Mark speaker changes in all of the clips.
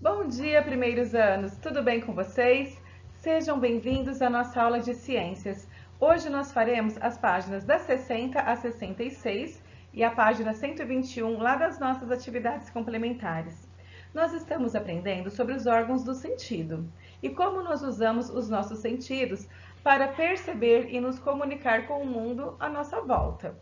Speaker 1: Bom dia, primeiros anos! Tudo bem com vocês? Sejam bem-vindos à nossa aula de ciências. Hoje nós faremos as páginas da 60 a 66 e a página 121 lá das nossas atividades complementares. Nós estamos aprendendo sobre os órgãos do sentido e como nós usamos os nossos sentidos para perceber e nos comunicar com o mundo à nossa volta.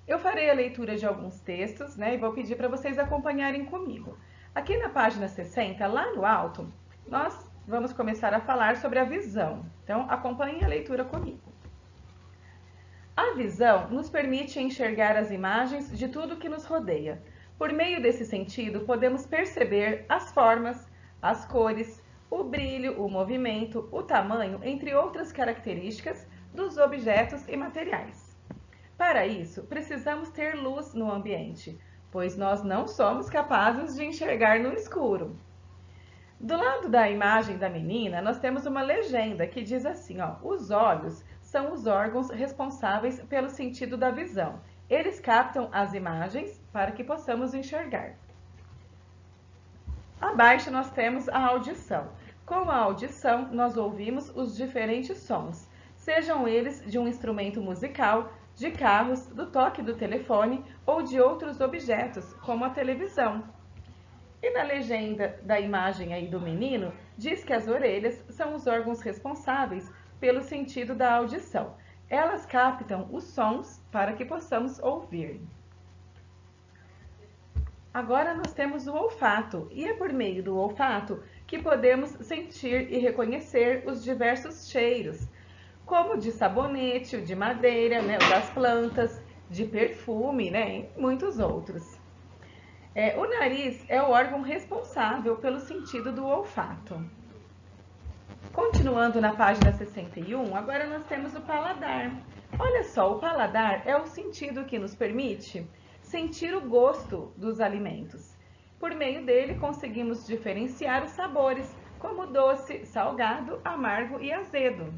Speaker 1: Eu farei a leitura de alguns textos, e vou pedir para vocês acompanharem comigo. Aqui na página 60, lá no alto, nós vamos começar a falar sobre a visão. Então, acompanhem a leitura comigo. A visão nos permite enxergar as imagens de tudo que nos rodeia. Por meio desse sentido, podemos perceber as formas, as cores, o brilho, o movimento, o tamanho, entre outras características dos objetos e materiais. Para isso, precisamos ter luz no ambiente, pois nós não somos capazes de enxergar no escuro. Do lado da imagem da menina, nós temos uma legenda que diz assim, os olhos são os órgãos responsáveis pelo sentido da visão. Eles captam as imagens para que possamos enxergar. Abaixo nós temos a audição. Com a audição, nós ouvimos os diferentes sons, sejam eles de um instrumento musical, de carros, do toque do telefone ou de outros objetos, como a televisão. E na legenda da imagem aí do menino, diz que as orelhas são os órgãos responsáveis pelo sentido da audição. Elas captam os sons para que possamos ouvir. Agora nós temos o olfato, e é por meio do olfato que podemos sentir e reconhecer os diversos cheiros, como de sabonete, o de madeira, o das plantas, de perfume, e muitos outros. O nariz é o órgão responsável pelo sentido do olfato. Continuando na página 61, agora nós temos o paladar. Olha só, o paladar é o sentido que nos permite sentir o gosto dos alimentos. Por meio dele, conseguimos diferenciar os sabores, como doce, salgado, amargo e azedo.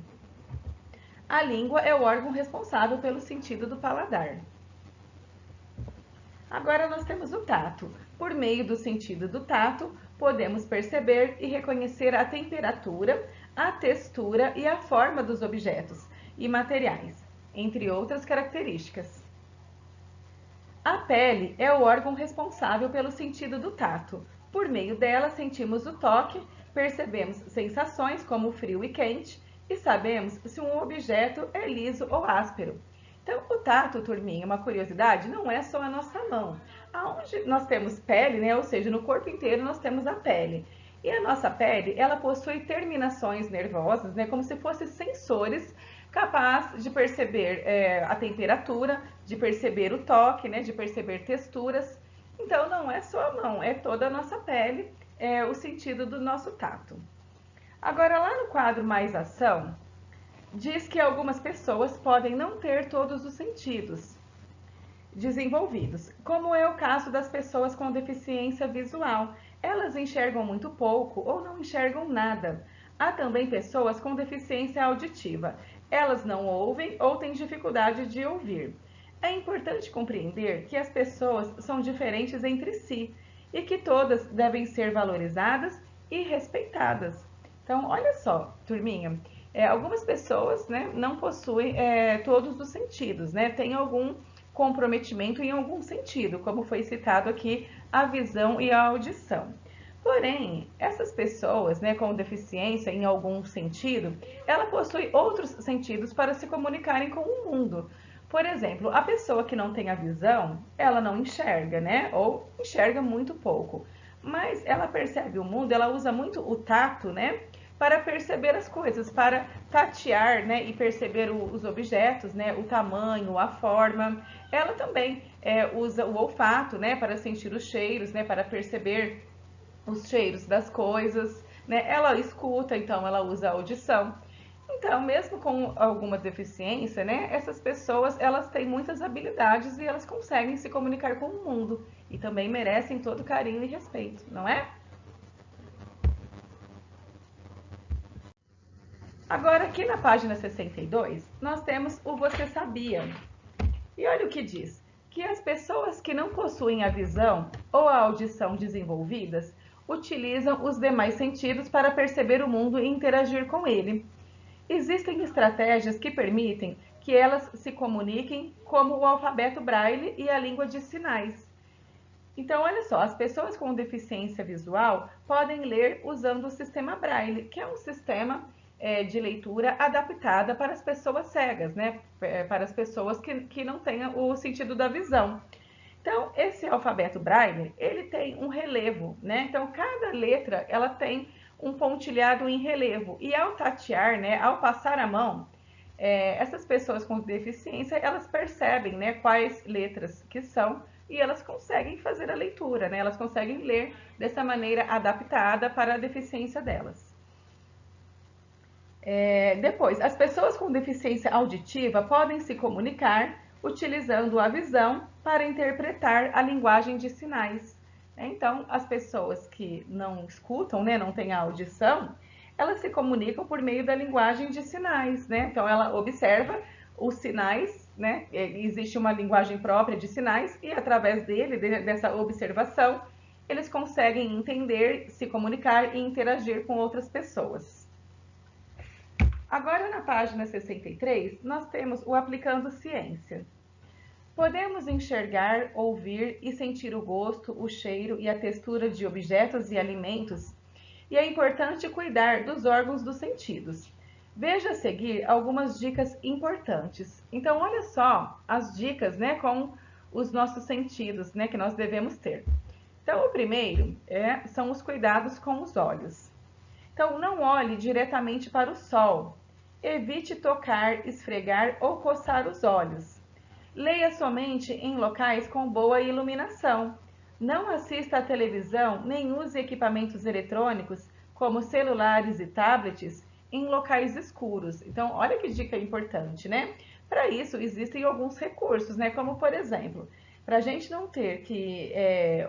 Speaker 1: A língua é o órgão responsável pelo sentido do paladar. Agora nós temos o tato. Por meio do sentido do tato, podemos perceber e reconhecer a temperatura, a textura e a forma dos objetos e materiais, entre outras características. A pele é o órgão responsável pelo sentido do tato. Por meio dela, sentimos o toque, percebemos sensações como frio e quente, e sabemos se um objeto é liso ou áspero. Então, o tato, turminha, uma curiosidade, não é só a nossa mão. Aonde nós temos pele, ou seja, no corpo inteiro nós temos a pele. E a nossa pele, ela possui terminações nervosas, como se fossem sensores capazes de perceber a temperatura, de perceber o toque, de perceber texturas. Então, não é só a mão, é toda a nossa pele, o sentido do nosso tato. Agora, lá no quadro Mais Ação, diz que algumas pessoas podem não ter todos os sentidos desenvolvidos, como é o caso das pessoas com deficiência visual. Elas enxergam muito pouco ou não enxergam nada. Há também pessoas com deficiência auditiva. Elas não ouvem ou têm dificuldade de ouvir. É importante compreender que as pessoas são diferentes entre si e que todas devem ser valorizadas e respeitadas. Então, olha só, turminha, algumas pessoas não possuem todos os sentidos, tem algum comprometimento em algum sentido, como foi citado aqui, a visão e a audição. Porém, essas pessoas com deficiência em algum sentido, ela possui outros sentidos para se comunicarem com o mundo. Por exemplo, a pessoa que não tem a visão, ela não enxerga, ou enxerga muito pouco. Mas ela percebe o mundo, ela usa muito o tato, para perceber as coisas, para tatear, e perceber os objetos, o tamanho, a forma. Ela também usa o olfato, para sentir os cheiros, para perceber os cheiros das coisas, Ela escuta, então ela usa a audição. Então, mesmo com alguma deficiência, essas pessoas, elas têm muitas habilidades e elas conseguem se comunicar com o mundo e também merecem todo carinho e respeito, não é? Agora, aqui na página 62, nós temos o Você Sabia? E olha o que diz, que as pessoas que não possuem a visão ou a audição desenvolvidas utilizam os demais sentidos para perceber o mundo e interagir com ele. Existem estratégias que permitem que elas se comuniquem, como o alfabeto Braille e a língua de sinais. Então, olha só, as pessoas com deficiência visual podem ler usando o sistema Braille, que é um sistema de leitura adaptada para as pessoas cegas, né? Para as pessoas que não tenham o sentido da visão. Então, esse alfabeto Braille, ele tem um relevo, né? Então, cada letra, ela tem um pontilhado em relevo. E ao tatear, né, ao passar a mão, essas pessoas com deficiência, elas percebem, né, quais letras que são e elas conseguem fazer a leitura, né? Elas conseguem ler dessa maneira adaptada para a deficiência delas. Depois, as pessoas com deficiência auditiva podem se comunicar utilizando a visão para interpretar a linguagem de sinais. Então, as pessoas que não escutam, né, não têm a audição, elas se comunicam por meio da linguagem de sinais, né? Então, ela observa os sinais, né? Existe uma linguagem própria de sinais e através dessa observação, eles conseguem entender, se comunicar e interagir com outras pessoas. Agora, na página 63, nós temos o Aplicando Ciência. Podemos enxergar, ouvir e sentir o gosto, o cheiro e a textura de objetos e alimentos, e é importante cuidar dos órgãos dos sentidos. Veja a seguir algumas dicas importantes. Então, olha só as dicas, né, com os nossos sentidos, né, que nós devemos ter. Então, o primeiro são os cuidados com os olhos. Então, não olhe diretamente para o sol. Evite tocar, esfregar ou coçar os olhos. Leia somente em locais com boa iluminação. Não assista à televisão nem use equipamentos eletrônicos, como celulares e tablets, em locais escuros. Então, olha que dica importante, né? Para isso, existem alguns recursos, né? Como, por exemplo, para a gente não ter que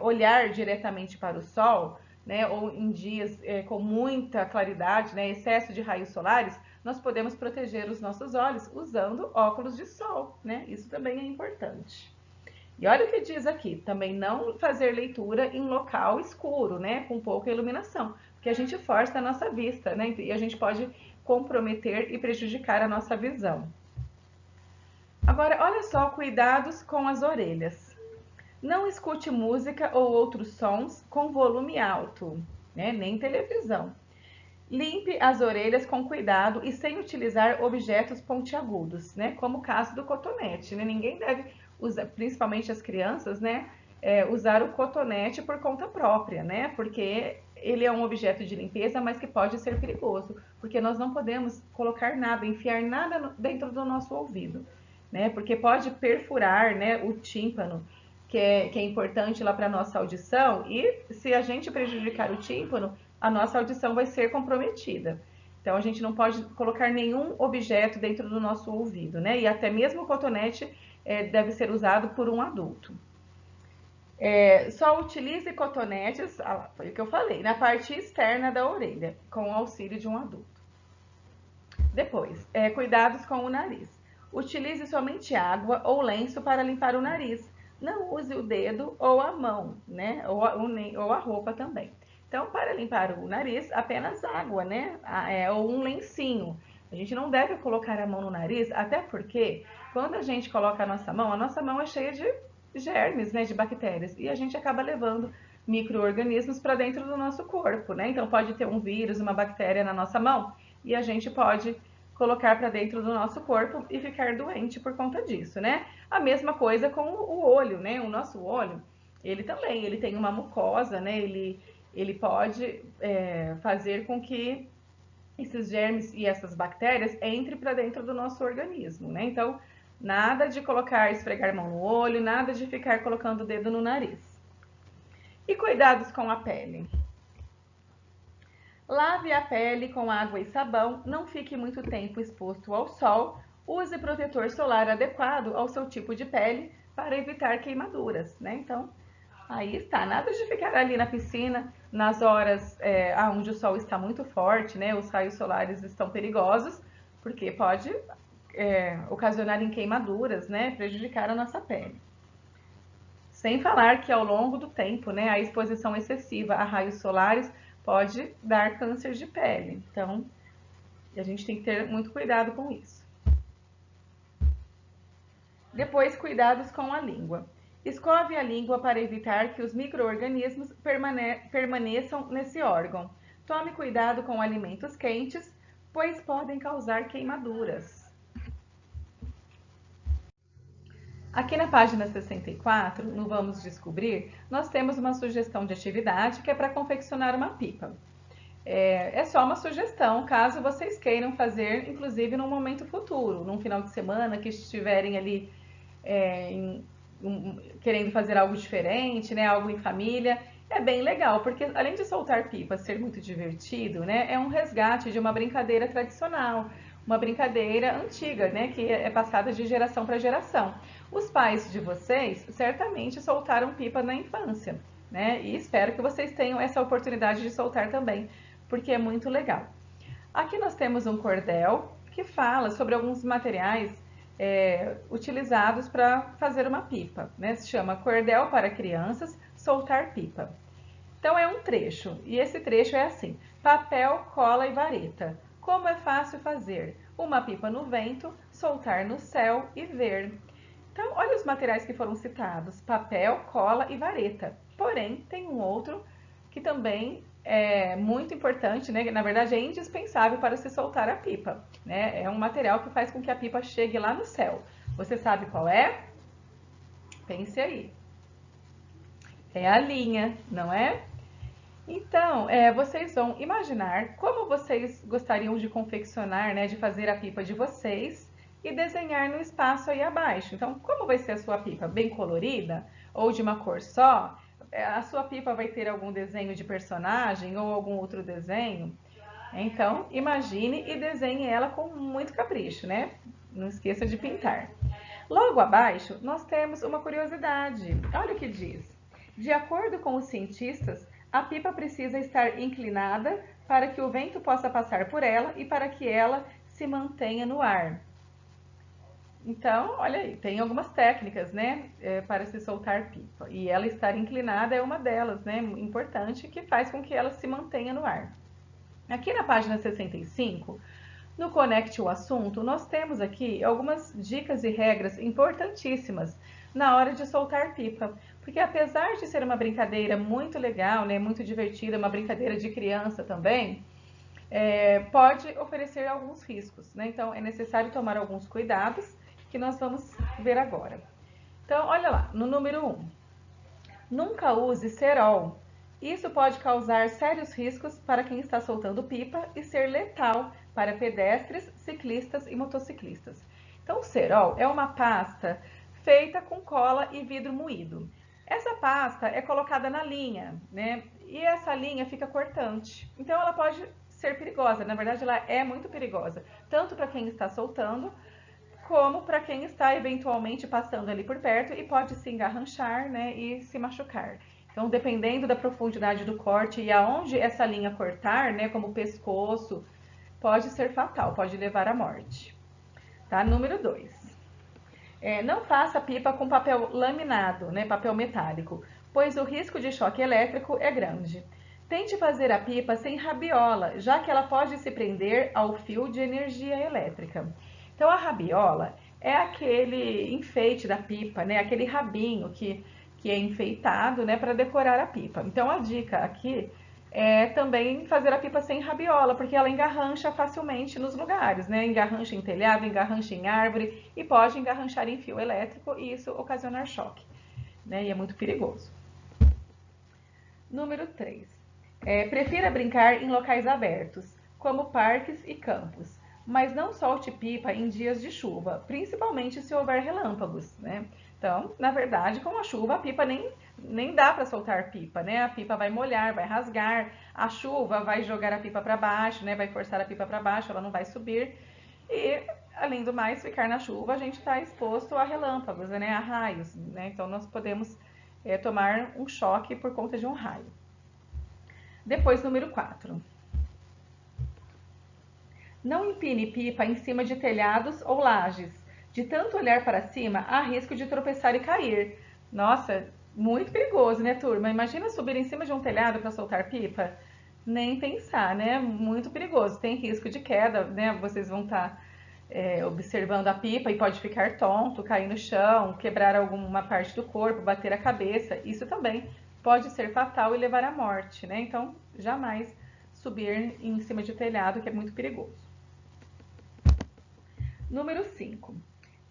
Speaker 1: olhar diretamente para o sol, né? Ou em dias com muita claridade, né? Excesso de raios solares, nós podemos proteger os nossos olhos usando óculos de sol, né? Isso também é importante. E olha o que diz aqui, também não fazer leitura em local escuro, né? Com pouca iluminação, porque a gente força a nossa vista, né? E a gente pode comprometer e prejudicar a nossa visão. Agora, olha só, cuidados com as orelhas. Não escute música ou outros sons com volume alto, né? Nem televisão. Limpe as orelhas com cuidado e sem utilizar objetos pontiagudos, né? Como o caso do cotonete, né? Ninguém deve usar, principalmente as crianças, né? Usar o cotonete por conta própria, né? Porque ele é um objeto de limpeza, mas que pode ser perigoso, porque nós não podemos colocar nada, enfiar nada dentro do nosso ouvido, né? Porque pode perfurar, né, o tímpano, que é importante lá para a nossa audição, e se a gente prejudicar o tímpano, a nossa audição vai ser comprometida. Então, a gente não pode colocar nenhum objeto dentro do nosso ouvido, né? E até mesmo o cotonete deve ser usado por um adulto. Só utilize cotonetes, foi o que eu falei, na parte externa da orelha, com o auxílio de um adulto. Depois, cuidados com o nariz. Utilize somente água ou lenço para limpar o nariz. Não use o dedo ou a mão, né? Ou a roupa também. Então, para limpar o nariz, apenas água, né? Ou um lencinho. A gente não deve colocar a mão no nariz, até porque quando a gente coloca a nossa mão é cheia de germes, né? De bactérias. E a gente acaba levando micro-organismos para dentro do nosso corpo, né? Então, pode ter um vírus, uma bactéria na nossa mão e a gente pode colocar para dentro do nosso corpo e ficar doente por conta disso, né? A mesma coisa com o olho, né? O nosso olho, ele também, ele tem uma mucosa, né? Ele pode fazer com que esses germes e essas bactérias entrem para dentro do nosso organismo, né? Então, nada de colocar, esfregar a mão no olho, nada de ficar colocando o dedo no nariz. E cuidados com a pele. Lave a pele com água e sabão, não fique muito tempo exposto ao sol, use protetor solar adequado ao seu tipo de pele para evitar queimaduras, né? Então, aí está, nada de ficar ali na piscina nas horas onde o sol está muito forte, né? Os raios solares estão perigosos, porque pode ocasionar em queimaduras, né? Prejudicar a nossa pele. Sem falar que ao longo do tempo, né, a exposição excessiva a raios solares pode dar câncer de pele. Então, a gente tem que ter muito cuidado com isso. Depois, cuidados com a língua. Escove a língua para evitar que os micro-organismos permaneçam nesse órgão. Tome cuidado com alimentos quentes, pois podem causar queimaduras. Aqui na página 64, no Vamos Descobrir, nós temos uma sugestão de atividade que é para confeccionar uma pipa. É só uma sugestão, caso vocês queiram fazer, inclusive num momento futuro, num final de semana que estiverem ali querendo fazer algo diferente, né, algo em família. É bem legal, porque além de soltar pipa ser muito divertido, né, é um resgate de uma brincadeira tradicional, uma brincadeira antiga, né, que é passada de geração para geração. Os pais de vocês certamente soltaram pipa na infância, né, e espero que vocês tenham essa oportunidade de soltar também, porque é muito legal. Aqui nós temos um cordel que fala sobre alguns materiais utilizados para fazer uma pipa, né? Se chama Cordel para Crianças, Soltar Pipa. Então é um trecho, e esse trecho é assim: papel, cola e vareta. Como é fácil fazer uma pipa no vento, soltar no céu e ver. Então, olha os materiais que foram citados: papel, cola e vareta. Porém, tem um outro que também é muito importante, né? Na verdade, é indispensável para se soltar a pipa, né? É um material que faz com que a pipa chegue lá no céu. Você sabe qual é? Pense aí. É a linha, não é? Então, vocês vão imaginar como vocês gostariam de confeccionar, né? De fazer a pipa de vocês e desenhar no espaço aí abaixo. Então, como vai ser a sua pipa? Bem colorida? Ou de uma cor só? A sua pipa vai ter algum desenho de personagem ou algum outro desenho? Então, imagine e desenhe ela com muito capricho, né? Não esqueça de pintar. Logo abaixo, nós temos uma curiosidade. Olha o que diz. De acordo com os cientistas, a pipa precisa estar inclinada para que o vento possa passar por ela e para que ela se mantenha no ar. Então, olha aí, tem algumas técnicas, né, para se soltar pipa. E ela estar inclinada é uma delas, né, importante, que faz com que ela se mantenha no ar. Aqui na página 65, no Conecte o Assunto, nós temos aqui algumas dicas e regras importantíssimas na hora de soltar pipa. Porque apesar de ser uma brincadeira muito legal, né, muito divertida, uma brincadeira de criança também, pode oferecer alguns riscos, né? Então, é necessário tomar alguns cuidados que nós vamos ver agora. Então, olha lá, no número 1. Nunca use cerol. Isso pode causar sérios riscos para quem está soltando pipa e ser letal para pedestres, ciclistas e motociclistas. Então, o cerol é uma pasta feita com cola e vidro moído. Essa pasta é colocada na linha, né? E essa linha fica cortante. Então, ela pode ser perigosa. Na verdade, ela é muito perigosa, tanto para quem está soltando, como para quem está eventualmente passando ali por perto e pode se engarranchar, né, e se machucar. Então, dependendo da profundidade do corte e aonde essa linha cortar, né, como o pescoço, pode ser fatal, pode levar à morte. Tá? Número 2. Não faça pipa com papel laminado, né, papel metálico, pois o risco de choque elétrico é grande. Tente fazer a pipa sem rabiola, já que ela pode se prender ao fio de energia elétrica. Então, a rabiola é aquele enfeite da pipa, né? Aquele rabinho que é enfeitado, né, para decorar a pipa. Então, a dica aqui é também fazer a pipa sem rabiola, porque ela engarrancha facilmente nos lugares, né? Engarrancha em telhado, engarrancha em árvore e pode engarranchar em fio elétrico e isso ocasionar choque, né? E é muito perigoso. Número 3. Prefira brincar em locais abertos, como parques e campos, mas não solte pipa em dias de chuva, principalmente se houver relâmpagos, né? Então, na verdade, com a chuva, a pipa nem dá para soltar pipa, né? A pipa vai molhar, vai rasgar, a chuva vai jogar a pipa para baixo, né? Vai forçar a pipa para baixo, ela não vai subir. E, além do mais, ficar na chuva, a gente está exposto a relâmpagos, né? A raios, né? Então, nós podemos tomar um choque por conta de um raio. Depois, número 4. Não empine pipa em cima de telhados ou lajes. De tanto olhar para cima, há risco de tropeçar e cair. Nossa, Muito perigoso, né, turma? Imagina subir em cima de um telhado para soltar pipa. Nem pensar, né? Muito perigoso. Tem risco de queda, né? Vocês vão estar observando a pipa e pode ficar tonto, cair no chão, quebrar alguma parte do corpo, bater a cabeça. Isso também pode ser fatal e levar à morte, né? Então, jamais subir em cima de telhado, que é muito perigoso. Número 5.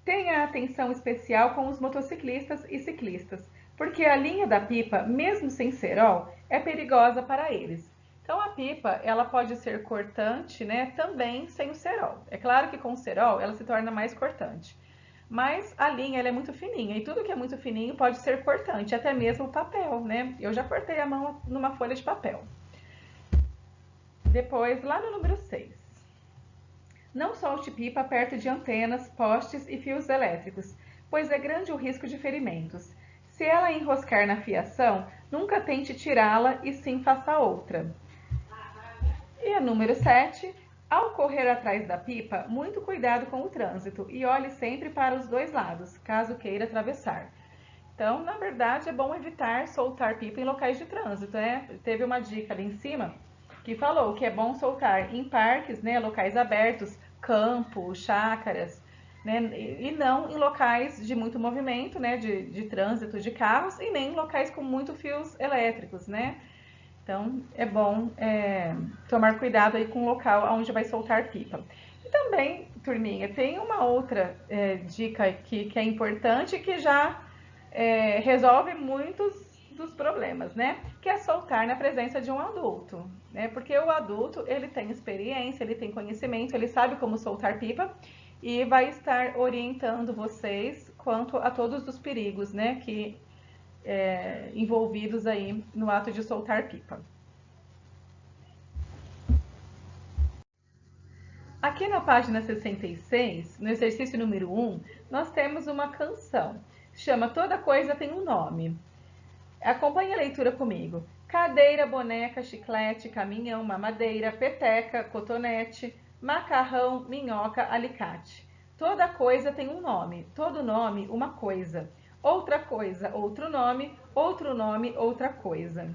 Speaker 1: Tenha atenção especial com os motociclistas e ciclistas, porque a linha da pipa, mesmo sem cerol, é perigosa para eles. Então a pipa, ela pode ser cortante, né, também sem o cerol. É claro que com o cerol ela se torna mais cortante. Mas a linha ela é muito fininha e tudo que é muito fininho pode ser cortante, até mesmo o papel, né? Eu já cortei a mão numa folha de papel. Depois, lá no número 6. Não solte pipa perto de antenas, postes e fios elétricos, pois é grande o risco de ferimentos. Se ela enroscar na fiação, nunca tente tirá-la e sim faça outra. E a número 7. Ao correr atrás da pipa, muito cuidado com o trânsito e olhe sempre para os dois lados, caso queira atravessar. Então, na verdade, é bom evitar soltar pipa em locais de trânsito, né? Teve uma dica ali em cima que falou que é bom soltar em parques, né, locais abertos, campos, chácaras, né, e não em locais de muito movimento, né, de trânsito de carros e nem em locais com muito fios elétricos, né? Então, é bom tomar cuidado aí com o local onde vai soltar pipa. E também, turminha, tem uma outra dica aqui que é importante que já resolve muitos dos problemas, né? Que é soltar na presença de um adulto, né? Porque o adulto, ele tem experiência, ele tem conhecimento, ele sabe como soltar pipa e vai estar orientando vocês quanto a todos os perigos, né? Que envolvidos aí no ato de soltar pipa. Aqui na página 66, no exercício número 1, nós temos uma canção. Chama Toda Coisa Tem um Nome. Acompanhe a leitura comigo. Cadeira, boneca, chiclete, caminhão, mamadeira, peteca, cotonete, macarrão, minhoca, alicate. Toda coisa tem um nome, todo nome uma coisa. Outra coisa, outro nome, outra coisa.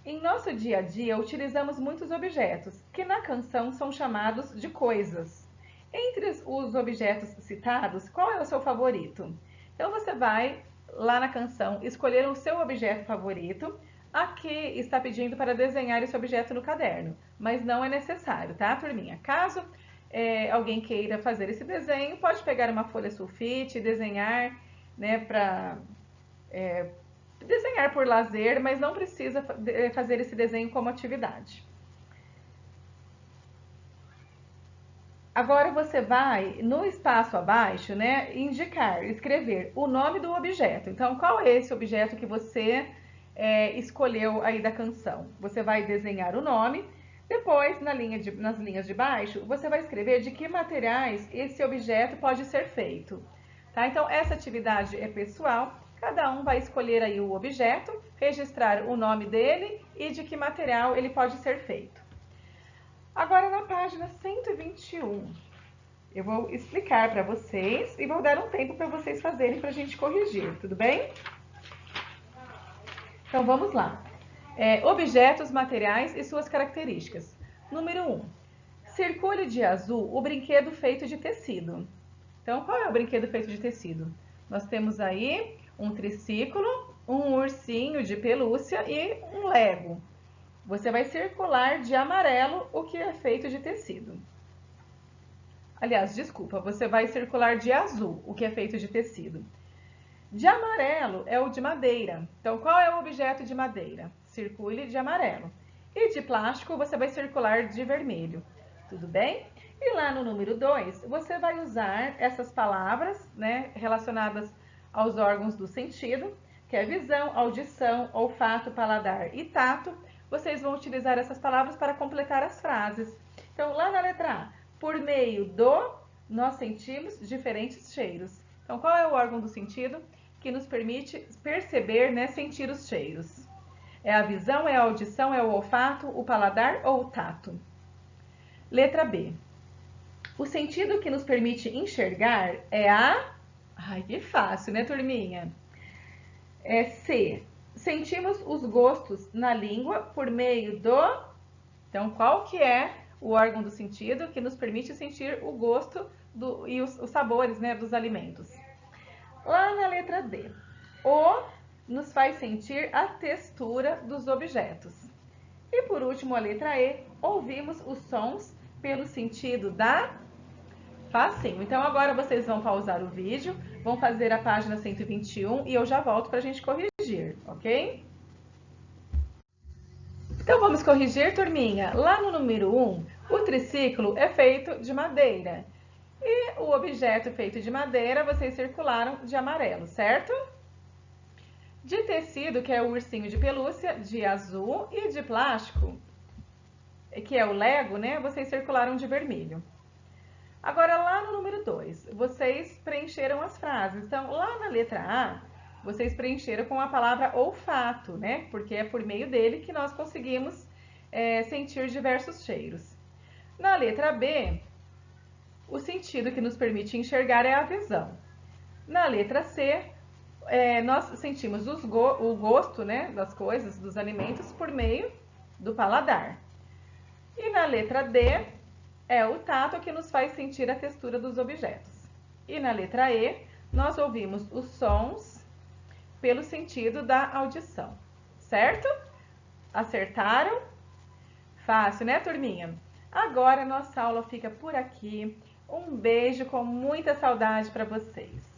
Speaker 1: Em nosso dia a dia, utilizamos muitos objetos, que na canção são chamados de coisas. Entre os objetos citados, qual é o seu favorito? Então você vai lá na canção escolher o seu objeto favorito. Aqui está pedindo para desenhar esse objeto no caderno, mas não é necessário, tá, turminha? Caso alguém queira fazer esse desenho, pode pegar uma folha sulfite e desenhar, né, para desenhar por lazer, mas não precisa fazer esse desenho como atividade. Agora você vai no espaço abaixo, né, indicar, escrever o nome do objeto. Então, qual é esse objeto que você escolheu aí da canção? Você vai desenhar o nome. Depois, nas linhas de baixo, você vai escrever de que materiais esse objeto pode ser feito. Tá? Então, essa atividade é pessoal. Cada um vai escolher aí o objeto, registrar o nome dele e de que material ele pode ser feito. Agora, na página 121, eu vou explicar para vocês e vou dar um tempo para vocês fazerem para a gente corrigir, tudo bem? Então, vamos lá. Objetos, materiais e suas características. Número 1. Circule de azul o brinquedo feito de tecido. Então, qual é o brinquedo feito de tecido? Nós temos aí um triciclo, um ursinho de pelúcia e um Lego. Você vai circular de amarelo o que é feito de tecido. Aliás, desculpa, você vai circular de azul o que é feito de tecido. De amarelo é o de madeira. Então, qual é o objeto de madeira? Circule de amarelo. E de plástico, você vai circular de vermelho. Tudo bem? E lá no número 2, você vai usar essas palavras, né, relacionadas aos órgãos do sentido, que é visão, audição, olfato, paladar e tato. Vocês vão utilizar essas palavras para completar as frases. Então, lá na letra A, por meio do, nós sentimos diferentes cheiros. Então, qual é o órgão do sentido que nos permite perceber, né, sentir os cheiros? É a visão, é a audição, é o olfato, o paladar ou o tato? Letra B. O sentido que nos permite enxergar é a... Ai, que fácil, né, turminha? C. Sentimos os gostos na língua por meio do... Então, qual que é o órgão do sentido que nos permite sentir o gosto e os sabores, né, dos alimentos? Lá na letra D, o nos faz sentir a textura dos objetos. E por último, a letra E, ouvimos os sons pelo sentido da... Facinho. Então agora vocês vão pausar o vídeo, vão fazer a página 121 e eu já volto para a gente corrigir, ok? Então vamos corrigir, turminha. Lá no número 1, o triciclo é feito de madeira. E o objeto feito de madeira, vocês circularam de amarelo, certo? De tecido, que é o ursinho de pelúcia, de azul, e de plástico, que é o Lego, né? Vocês circularam de vermelho. Agora, lá no número 2, vocês preencheram as frases. Então, lá na letra A, vocês preencheram com a palavra olfato, né? Porque é por meio dele que nós conseguimos sentir diversos cheiros. Na letra B, o sentido que nos permite enxergar é a visão. Na letra C, nós sentimos o gosto, né, das coisas, dos alimentos, por meio do paladar. E na letra D, é o tato que nos faz sentir a textura dos objetos. E na letra E, nós ouvimos os sons pelo sentido da audição. Certo? Acertaram? Fácil, né, turminha? Agora, nossa aula fica por aqui. Um beijo com muita saudade para vocês.